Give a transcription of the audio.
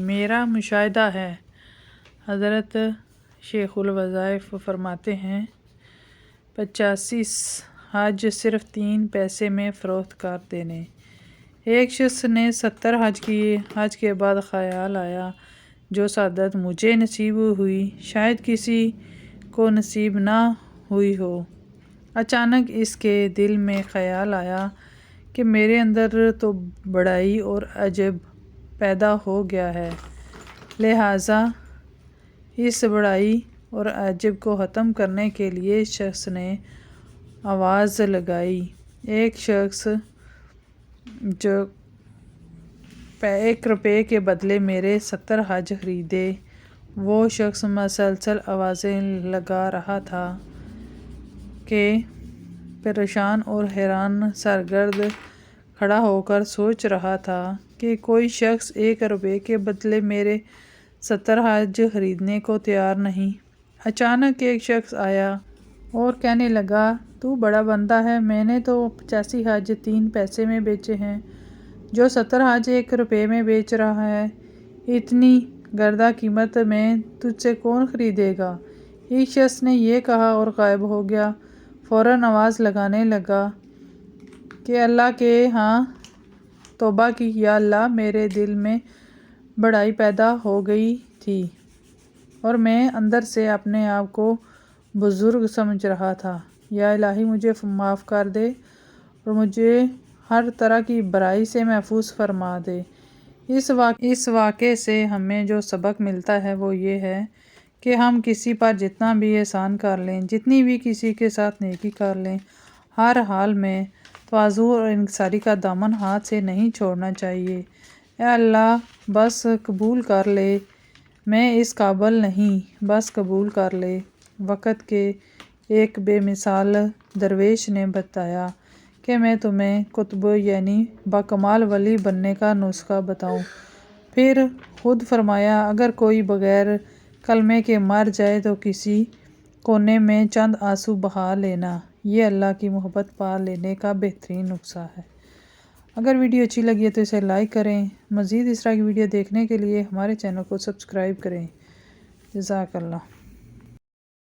میرا مشاہدہ ہے، حضرت شیخ الوظائف فرماتے ہیں 85 حج صرف 3 پیسے میں فروخت کر دینے۔ ایک شخص نے 70 حج کیے۔ حج کے بعد خیال آیا جو سعادت مجھے نصیب ہوئی شاید کسی کو نصیب نہ ہوئی ہو۔ اچانک اس کے دل میں خیال آیا کہ میرے اندر تو بڑائی اور عجب پیدا ہو گیا ہے، لہٰذا اس بڑائی اور عجب کو ختم کرنے کے لیے اس شخص نے آواز لگائی، ایک شخص جو 1 روپے کے بدلے میرے 70 حج خریدے۔ وہ شخص مسلسل آوازیں لگا رہا تھا کہ پریشان اور حیران سرگرد کھڑا ہو کر سوچ رہا تھا کہ کوئی شخص 1 روپے کے بدلے میرے 70 حج خریدنے کو تیار نہیں۔ اچانک ایک شخص آیا اور کہنے لگا، تو بڑا بندہ ہے، میں نے تو 85 حج 3 پیسے میں بیچے ہیں، جو 70 حج 1 روپے میں بیچ رہا ہے، اتنی گردا قیمت میں تجھ سے کون خریدے گا؟ اس شخص نے یہ کہا اور غائب ہو گیا۔ فوراً آواز لگانے لگا کہ اللہ کے ہاں توبہ کی، یا اللہ میرے دل میں بڑائی پیدا ہو گئی تھی اور میں اندر سے اپنے آپ کو بزرگ سمجھ رہا تھا، یا الہی مجھے معاف کر دے اور مجھے ہر طرح کی برائی سے محفوظ فرما دے۔ اس واقعے سے ہمیں جو سبق ملتا ہے وہ یہ ہے کہ ہم کسی پر جتنا بھی احسان کر لیں، جتنی بھی کسی کے ساتھ نیکی کر لیں، ہر حال میں تواضع اور انکساری کا دامن ہاتھ سے نہیں چھوڑنا چاہیے۔ اے اللہ بس قبول کر لے، میں اس قابل نہیں، بس قبول کر لے۔ وقت کے ایک بے مثال درویش نے بتایا کہ میں تمہیں قطب یعنی باکمال ولی بننے کا نسخہ بتاؤں؟ پھر خود فرمایا، اگر کوئی بغیر کلمے کے مر جائے تو کسی کونے میں چند آنسو بہا لینا، یہ اللہ کی محبت پا لینے کا بہترین نسخہ ہے۔ اگر ویڈیو اچھی لگی ہے تو اسے لائک کریں۔ مزید اس طرح کی ویڈیو دیکھنے کے لیے ہمارے چینل کو سبسکرائب کریں۔ جزاک اللہ۔